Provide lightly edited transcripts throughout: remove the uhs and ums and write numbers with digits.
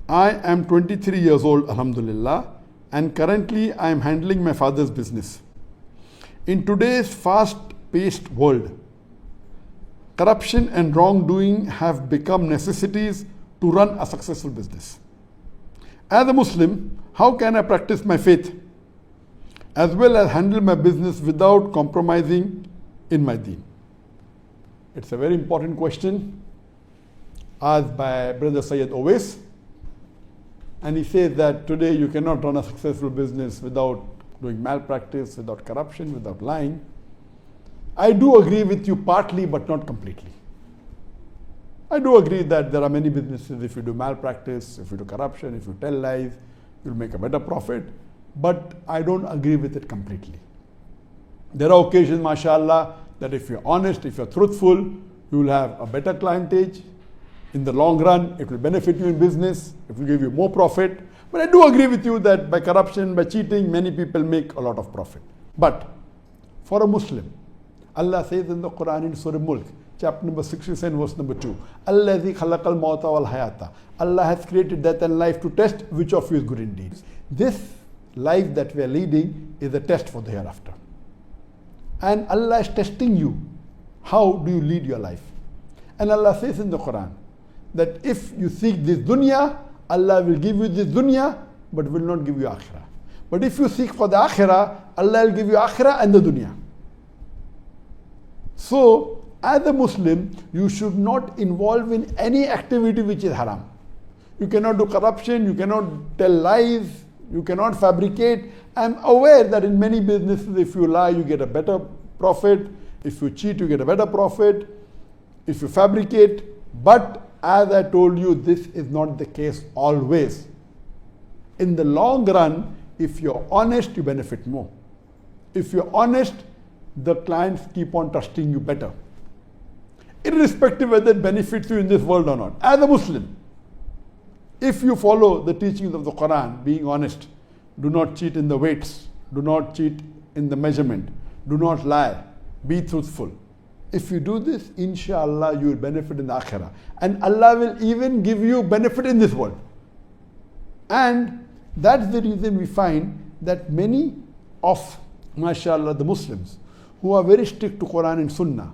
I am 23 years old, alhamdulillah, and currently I am handling my father's business. In today's fast-paced world, corruption and wrongdoing have become necessities to run a successful business. As a Muslim, how can I practice my faith as well as handle my business without compromising in my deen? It's a very important question asked by Brother Sayyid Owais. And he says that today you cannot run a successful business without doing malpractice, without corruption, without lying. I do agree with you partly, but not completely. I do agree that there are many businesses, if you do malpractice, if you do corruption, if you tell lies, you'll make a better profit. But I don't agree with it completely. There are occasions, mashallah, that if you're honest, if you're truthful, you will have a better clientage. In the long run, it will benefit you in business, it will give you more profit. But I do agree with you that by corruption, by cheating, many people make a lot of profit. But for a Muslim, Allah says in the Quran in Surah Mulk, chapter number 67, verse number 2, Allazi khalaqal mawta wal hayata. Allah has created death and life to test which of you is good indeed. This life that we are leading is a test for the hereafter. And Allah is testing you. How do you lead your life? And Allah says in the Quran that if you seek this dunya, Allah will give you this dunya, but will not give you akhirah. But if you seek for the akhirah, Allah will give you akhirah and the dunya. So, as a Muslim, you should not involve in any activity which is haram. You cannot do corruption, you cannot tell lies, you cannot fabricate. I am aware that in many businesses, if you lie, you get a better profit. If you cheat, you get a better profit. If you fabricate. But as I told you, this is not the case always. In the long run, if you're honest, you benefit more. If you're honest, the clients keep on trusting you better. Irrespective whether it benefits you in this world or not. As a Muslim, if you follow the teachings of the Quran, being honest, do not cheat in the weights, do not cheat in the measurement, do not lie, be truthful. If you do this, inshallah, you will benefit in the akhirah. And Allah will even give you benefit in this world. And that's the reason we find that many of, mashallah, the Muslims who are very strict to Quran and Sunnah,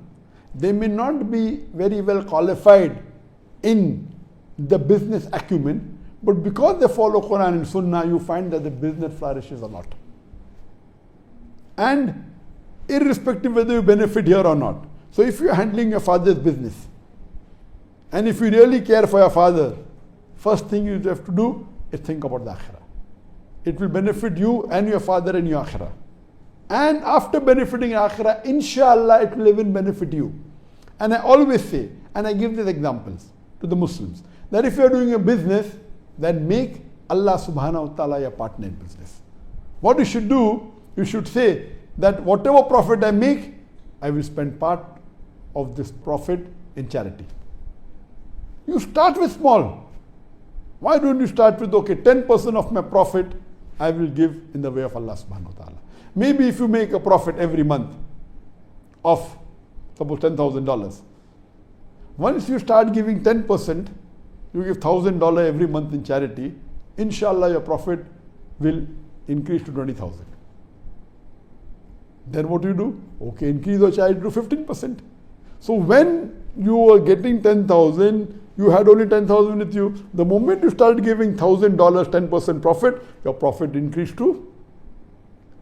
they may not be very well qualified in the business acumen, but because they follow Quran and Sunnah, you find that the business flourishes a lot. And irrespective whether you benefit here or not. So if you're handling your father's business, and if you really care for your father, first thing you have to do is think about the akhirah. It will benefit you and your father and your akhirah. And after benefiting akhirah, inshallah, it will even benefit you. And I always say, and I give these examples to the Muslims, that if you are doing a business, then make Allah subhanahu wa ta'ala your partner in business. What you should do, you should say that whatever profit I make, I will spend part of this profit in charity. You start with small. Why don't you start with, okay, 10% of my profit I will give in the way of Allah subhanahu wa ta'ala. Maybe if you make a profit every month of, suppose $10,000. Once you start giving 10%, you give $1,000 every month in charity, inshallah your profit will increase to 20,000. Then what do you do? Okay, increase your charity to 15%. So when you were getting 10,000, you had only 10,000 with you. The moment you start giving $1,000, 10% profit, your profit increased to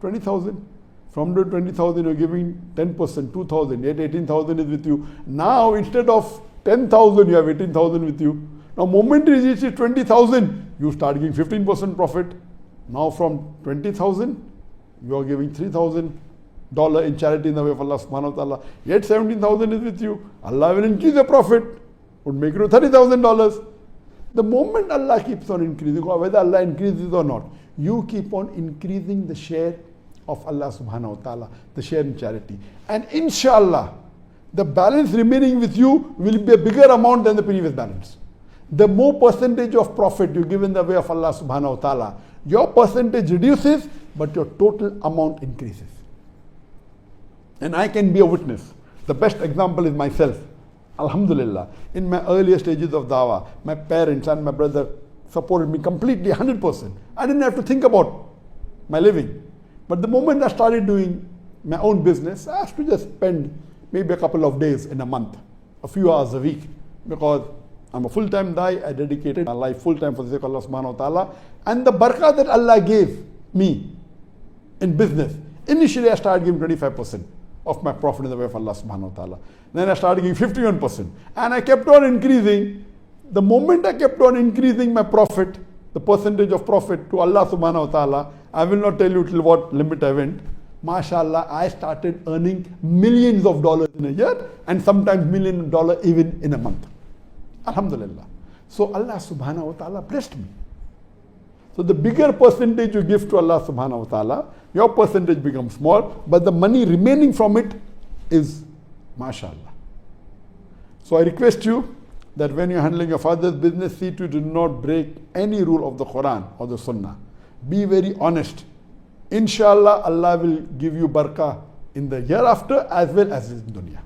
20,000. From the 20,000, you're giving 10%, 2,000, yet 18,000 is with you. Now, instead of 10,000, you have 18,000 with you. Now, moment it reaches 20,000, you start giving 15% profit. Now, from 20,000, you are giving $3,000 in charity in the way of Allah subhanahu wa ta'ala. Yet 17,000 is with you. Allah will increase the profit, would make it to $30,000. The moment Allah keeps on increasing, or whether Allah increases or not, you keep on increasing the share of Allah subhanahu wa ta'ala, the share in charity. And inshallah, the balance remaining with you will be a bigger amount than the previous balance. The more percentage of profit you give in the way of Allah subhanahu wa ta'ala, your percentage reduces, but your total amount increases. And I can be a witness. The best example is myself. Alhamdulillah. In my earlier stages of dawah, my parents and my brother supported me completely, 100%. I didn't have to think about my living. But the moment I started doing my own business, I have to just spend maybe a couple of days in a month, a few hours a week, because I'm a full-time da'i. I dedicated my life full-time for the sake of Allah subhanahu wa ta'ala. And the barakah that Allah gave me in business, initially I started giving 25% of my profit in the way of Allah subhanahu wa ta'ala. Then I started giving 51%. And I kept on increasing. The moment I kept on increasing my profit, the percentage of profit to Allah subhanahu wa ta'ala, I will not tell you till what limit I went. MashaAllah, I started earning millions of dollars in a year and sometimes $1 million even in a month. Alhamdulillah. So Allah subhanahu wa ta'ala blessed me. So the bigger percentage you give to Allah subhanahu wa ta'ala, your percentage becomes small, but the money remaining from it is MashaAllah. So I request you that when you're handling your father's business, see to do not break any rule of the Quran or the Sunnah. Be very honest. Inshallah, Allah will give you barakah in the hereafter as well as in dunya.